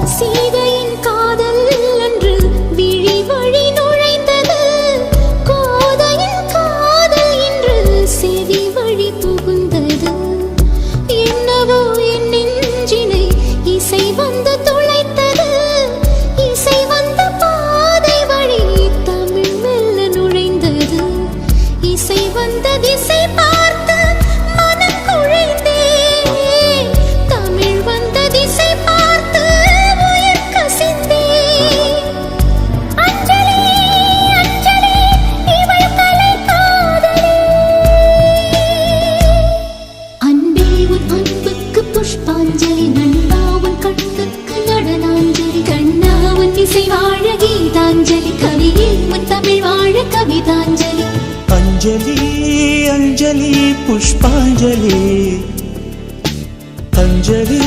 சீதையின் காதல் அன்று விழி வழி நுழைந்தது. கோதையின் காதல் இன்று செவி வழி புகுந்தது. என்னவோ என் நெஞ்சினை இசை வந்து துளைத்தது. இசை வந்த பாதை வழி தமிழ் மெல்ல நுழைந்தது. இசை வந்த திசை பார்த்து மனம் குழைந்தேன். தமிழ் வந்த திசை பார்த்து உயிர் கசிந்தேன். அஞ்சலி அஞ்சலி இவள் கலை காதலி. அன்பே உன் அன்புக்கு புஷ்பாஞ்சலி. நண்பா உன் கண்ணுக்கு நடனாஞ்சலி. கண்ணா உன் இசை வாழ கீதாஞ்சலி. கவியே உன் தமிழ் வாழ கவிதாஞ்சலி. अंजलि अंजलि पुष्पांजलि अंजलि